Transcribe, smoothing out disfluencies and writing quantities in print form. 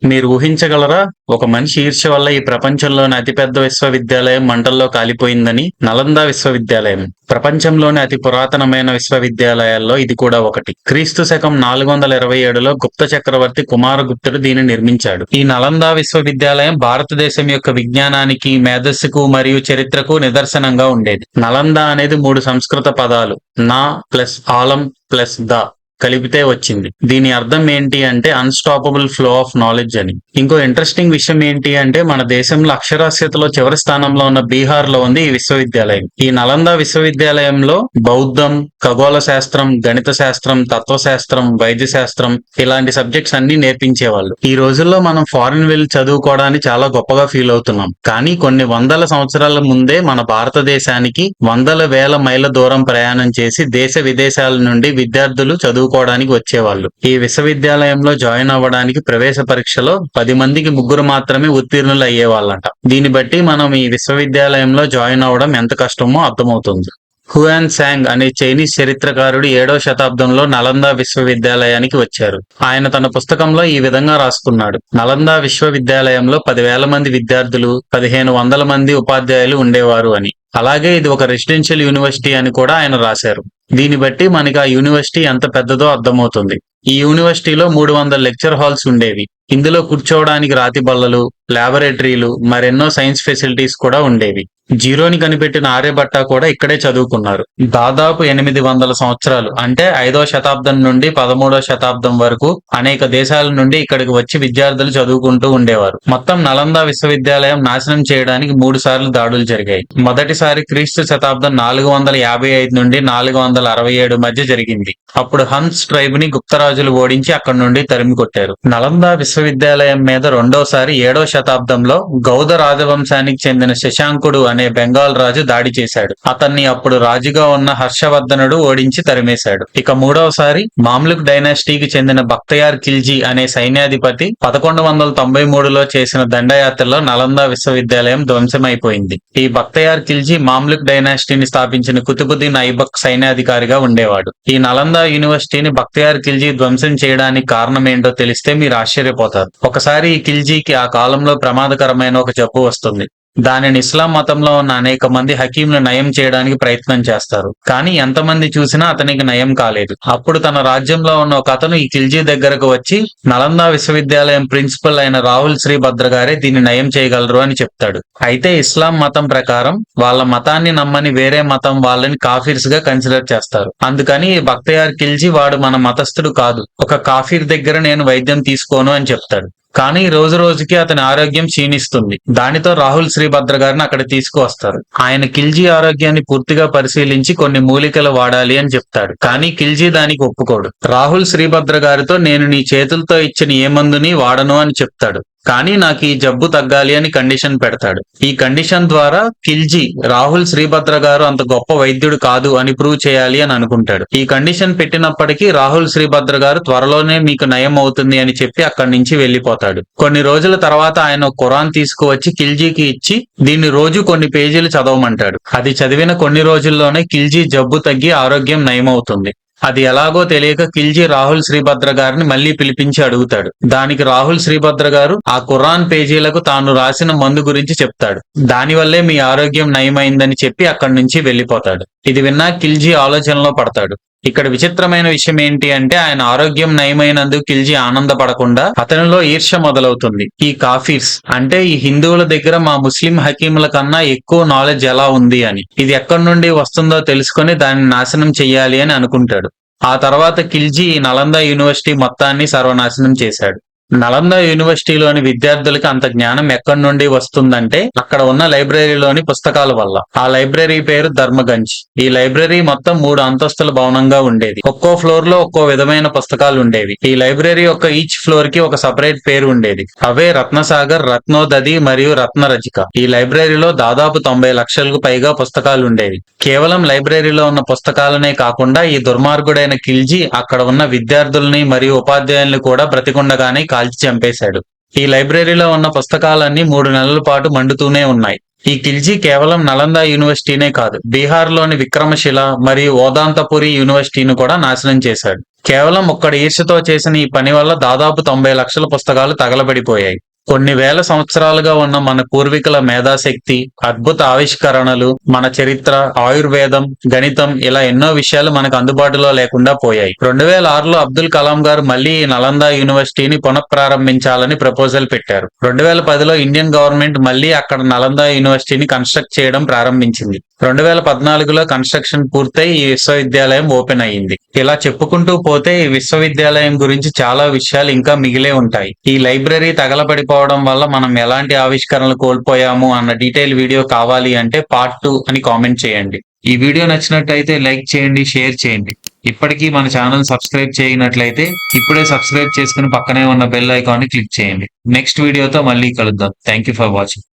మీరు ఊహించగలరా? ఒక మనిషి ఈర్ష్య వల్ల ఈ ప్రపంచంలోని అతిపెద్ద విశ్వవిద్యాలయం మంటల్లో కాలిపోయిందని. నలంద విశ్వవిద్యాలయం ప్రపంచంలోని అతి పురాతనమైన విశ్వవిద్యాలయాల్లో ఇది కూడా ఒకటి. క్రీస్తు శకం 427లో గుప్త చక్రవర్తి కుమారగుప్తుడు దీన్ని నిర్మించాడు. ఈ నలంద విశ్వవిద్యాలయం భారతదేశం యొక్క విజ్ఞానానికి, మేధస్సుకు మరియు చరిత్రకు నిదర్శనంగా ఉండేది. నలంద అనేది 3 సంస్కృత పదాలు నా ప్లస్ ఆలం ప్లస్ ద కలిపితే వచ్చింది. దీని అర్థం ఏంటి అంటే అన్స్టాపబుల్ ఫ్లో ఆఫ్ నాలెడ్జ్ అని. ఇంకో ఇంట్రెస్టింగ్ విషయం ఏంటి అంటే మన దేశంలో అక్షరాస్యతలో చివరి స్థానంలో ఉన్న బీహార్ లో ఉంది ఈ విశ్వవిద్యాలయం. ఈ నలంద విశ్వవిద్యాలయంలో బౌద్ధం, ఖగోళ శాస్త్రం, గణిత శాస్త్రం, తత్వశాస్త్రం, వైద్య శాస్త్రం ఇలాంటి సబ్జెక్ట్స్ అన్ని నేర్పించేవాళ్ళు. ఈ రోజుల్లో మనం ఫారిన్ వెళ్ళి చదువుకోవడానికి చాలా గొప్పగా ఫీల్ అవుతున్నాం. కానీ కొన్ని వందల సంవత్సరాల ముందే మన భారతదేశానికి వందల వేల మైళ్ళ దూరం ప్రయాణం చేసి దేశ విదేశాల నుండి విద్యార్థులు చదువుకోవడానికి వచ్చేవాళ్ళు. ఈ విశ్వవిద్యాలయంలో జాయిన్ అవ్వడానికి ప్రవేశ పరీక్షలో 10 మందికి 3 మాత్రమే ఉత్తీర్ణులు అయ్యేవాళ్ళంట. దీన్ని బట్టి మనం ఈ విశ్వవిద్యాలయంలో జాయిన్ అవ్వడం ఎంత కష్టమో అర్థమవుతుంది. హుయాన్ సాంగ్ అనే చైనీస్ చరిత్రకారుడు 7వ శతాబ్దంలో నలంద విశ్వవిద్యాలయానికి వచ్చారు. ఆయన తన పుస్తకంలో ఈ విధంగా రాసుకున్నాడు: నలంద విశ్వవిద్యాలయంలో 10,000 మంది విద్యార్థులు, 1500 మంది ఉపాధ్యాయులు ఉండేవారు అని. అలాగే ఇది ఒక రెసిడెన్షియల్ యూనివర్సిటీ అని కూడా ఆయన రాశారు. దీన్ని బట్టి మనకి ఆ యూనివర్సిటీ ఎంత పెద్దదో అర్థమవుతుంది. ఈ యూనివర్సిటీలో 300 లెక్చర్ హాల్స్ ఉండేవి. ఇందులో కూర్చోవడానికి రాతి బల్లలు, ల్యాబొరేటరీలు, మరెన్నో సైన్స్ ఫెసిలిటీస్ కూడా ఉండేవి. జీరోని కనిపెట్టిన ఆర్యభట్ట కూడా ఇక్కడే చదువుకున్నారు. దాదాపు 800 సంవత్సరాలు అంటే 5వ శతాబ్దం నుండి 13వ శతాబ్దం వరకు అనేక దేశాల నుండి ఇక్కడికి వచ్చి విద్యార్థులు చదువుకుంటూ ఉండేవారు. మొత్తం నలంద విశ్వవిద్యాలయం నాశనం చేయడానికి 3 సార్లు దాడులు జరిగాయి. మొదటిసారి క్రీస్తు శతాబ్దం 455 నుండి 467 మధ్య జరిగింది. అప్పుడు హన్స్ ట్రైబ్ ని గుప్తరాజులు ఓడించి అక్కడి నుండి తరిమి కొట్టారు. నలంద విశ్వవిద్యాలయం మీద రెండోసారి 7వ శతాబ్దంలో గౌద రాజవంశానికి చెందిన శశాంకుడు అనే బెంగాల్ రాజు దాడి చేశాడు. అతన్ని అప్పుడు రాజుగా ఉన్న హర్షవర్ధనుడు ఓడించి తరిమేశాడు. ఇక మూడవసారి మామ్లుక్ డైనాసిటీకి చెందిన బక్తయార్ ఖిల్జీ అనే సైన్యాధిపతి 1193లో చేసిన దండయాత్రలో నలంద విశ్వవిద్యాలయం ధ్వంసమైపోయింది. ఈ బక్తయార్ ఖిల్జీ మామ్లుక్ డైనాసిటీని స్థాపించిన కుతుబుద్దీన్ ఐబక్ సైన్యాధికారిగా ఉండేవాడు. ఈ నలంద యూనివర్సిటీని బక్తయార్ ఖిల్జీ ధ్వంసం చేయడానికి కారణం ఏంటో తెలిస్తే మీరు ఆశ్చర్యపోతారు. ఒకసారి ఈ ఖిల్జీకి ఆ కాలంలో ప్రమాదకరమైన ఒక జబ్బు వస్తుంది. దానిని ఇస్లాం మతంలో ఉన్న అనేక మంది హకీంలు నయం చేయడానికి ప్రయత్నం చేస్తారు. కానీ ఎంతమంది చూసినా అతనికి నయం కాలేదు. అప్పుడు తన రాజ్యంలో ఉన్న ఒక అతను ఈ ఖిల్జీ దగ్గరకు వచ్చి నలంద విశ్వవిద్యాలయం ప్రిన్సిపల్ అయిన రాహుల్ శ్రీభద్ర గారే దీన్ని నయం చేయగలరు అని చెప్తాడు. అయితే ఇస్లాం మతం ప్రకారం వాళ్ళ మతాన్ని నమ్మని వేరే మతం వాళ్ళని కాఫీర్స్ గా కన్సిడర్ చేస్తారు. అందుకని ఈ బక్తయార్ ఖిల్జీ వాడు మన మతస్థుడు కాదు, ఒక కాఫీర్ దగ్గర నేను వైద్యం తీసుకోను అని చెప్తాడు. కానీ రోజు రోజుకి అతని ఆరోగ్యం క్షీణిస్తుంది. దానితో రాహుల్ శ్రీభద్ర గారిని అక్కడ తీసుకువస్తారు. ఆయన ఖిల్జీ ఆరోగ్యాన్ని పూర్తిగా పరిశీలించి కొన్ని మూలికలు వాడాలి అని చెప్తాడు. కానీ ఖిల్జీ దానికి ఒప్పుకోడు. రాహుల్ శ్రీభద్ర గారితో నేను నీ చేతులతో ఇచ్చిన ఏ మందుని వాడను అని చెప్తాడు. కానీ నాకు ఈ జబ్బు తగ్గాలి అని కండిషన్ పెడతాడు. ఈ కండిషన్ ద్వారా ఖిల్జీ రాహుల్ శ్రీభద్ర గారు అంత గొప్ప వైద్యుడు కాదు అని ప్రూవ్ చేయాలి అని అనుకుంటాడు. ఈ కండిషన్ పెట్టినప్పటికీ రాహుల్ శ్రీభద్ర గారు త్వరలోనే మీకు నయం అవుతుంది అని చెప్పి అక్కడి నుంచి వెళ్లిపోతాడు. కొన్ని రోజుల తర్వాత ఆయన ఖురాన్ తీసుకువచ్చి ఖిల్జీకి ఇచ్చి దీన్ని రోజు కొన్ని పేజీలు చదవమంటాడు. అది చదివిన కొన్ని రోజుల్లోనే ఖిల్జీ జబ్బు తగ్గి ఆరోగ్యం నయమవుతుంది. అది ఎలాగో తెలియక ఖిల్జీ రాహుల్ శ్రీభద్ర గారిని మళ్లీ పిలిపించి అడుగుతాడు. దానికి రాహుల్ శ్రీభద్ర గారు ఆ ఖురాన్ పేజీలకు తాను రాసిన మందు గురించి చెప్తాడు. దానివల్లే మీ ఆరోగ్యం నయమైందని చెప్పి అక్కడి నుంచి వెళ్లిపోతాడు. ఇది విన్నా ఖిల్జీ ఆలోచనలో పడతాడు. ఇక్కడ విచిత్రమైన విషయం ఏంటి అంటే ఆయన ఆరోగ్యం నయమైనందుకు ఖిల్జీ ఆనందపడకుండా అతనిలో ఈర్ష్య మొదలవుతుంది. ఈ కాఫీర్స్ అంటే ఈ హిందువుల దగ్గర మా ముస్లిం హకీముల కన్నా ఎక్కువ నాలెడ్జ్ ఎలా ఉంది అని, ఇది ఎక్కడి నుండి వస్తుందో తెలుసుకొని దాన్ని నాశనం చెయ్యాలి అని అనుకుంటాడు. ఆ తర్వాత ఖిల్జీ ఈ నలంద యూనివర్సిటీ మొత్తాన్ని సర్వనాశనం చేశాడు. నలంద యూనివర్సిటీలోని విద్యార్థులకి అంత జ్ఞానం ఎక్కడి నుండి వస్తుందంటే అక్కడ ఉన్న లైబ్రరీలోని పుస్తకాల వల్ల. ఆ లైబ్రరీ పేరు ధర్మగంజ్. ఈ లైబ్రరీ మొత్తం 3 అంతస్తుల భవనంగా ఉండేది. ఒక్కో ఫ్లోర్ లో ఒక్కో విధమైన పుస్తకాలు ఉండేవి. ఈ లైబ్రరీ యొక్క ఈచ్ ఫ్లోర్ కి ఒక సపరేట్ పేరు ఉండేది. అవే రత్నసాగర్, రత్నోదధి మరియు రత్నరజిక. ఈ లైబ్రరీలో దాదాపు 90 లక్షలకు పైగా పుస్తకాలు ఉండేవి. కేవలం లైబ్రరీలో ఉన్న పుస్తకాలనే కాకుండా ఈ దుర్మార్గుడైన ఖిల్జీ అక్కడ ఉన్న విద్యార్థుల్ని మరియు ఉపాధ్యాయుల్ని కూడా బ్రతికుండగానే కాల్చి చంపేశాడు. ఈ లైబ్రరీలో ఉన్న పుస్తకాలన్నీ 3 నెలల పాటు మండుతూనే ఉన్నాయి. ఈ ఖిల్జీ కేవలం నలంద యూనివర్సిటీనే కాదు, బీహార్ లోని విక్రమశిల మరియు ఓదాంతపురి యూనివర్సిటీని కూడా నాశనం చేశాడు. కేవలం ఒక్కడి ఈర్ష్యతో చేసిన ఈ పని వల్ల దాదాపు 90 లక్షల పుస్తకాలు తగలబడిపోయాయి. కొన్ని వేల సంవత్సరాలుగా ఉన్న మన పూర్వీకుల మేధాశక్తి, అద్భుత ఆవిష్కరణలు, మన చరిత్ర, ఆయుర్వేదం, గణితం ఇలా ఎన్నో విషయాలు మనకు అందుబాటులో లేకుండా పోయాయి. 2006లో అబ్దుల్ కలాం గారు మళ్లీ ఈ నలంద యూనివర్సిటీని పునఃప్రారంభించాలని ప్రపోజల్ పెట్టారు. 2010లో ఇండియన్ గవర్నమెంట్ మళ్లీ అక్కడ నలంద యూనివర్సిటీని కన్స్ట్రక్ట్ చేయడం ప్రారంభించింది. 2014లో కన్స్ట్రక్షన్ పూర్తయి ఈ విశ్వవిద్యాలయం ఓపెన్ అయ్యింది. ఇలా చెప్పుకుంటూ పోతే ఈ విశ్వవిద్యాలయం గురించి చాలా విషయాలు ఇంకా మిగిలే ఉంటాయి. ఈ లైబ్రరీ తగలబడిపోవడం వల్ల మనం ఎలాంటి ఆవిష్కరణలు కోల్పోయాము అన్న డీటెయిల్ వీడియో కావాలి అంటే పార్ట్ 2 అని కామెంట్ చేయండి. ఈ వీడియో నచ్చినట్టయితే లైక్ చేయండి, షేర్ చేయండి. ఇప్పటికీ మన ఛానల్ సబ్స్క్రైబ్ చేయనట్లయితే ఇప్పుడే సబ్స్క్రైబ్ చేసుకుని పక్కనే ఉన్న బెల్ ఐకాన్ ని క్లిక్ చేయండి. నెక్స్ట్ వీడియోతో మళ్ళీ కలుద్దాం. Thank you for watching.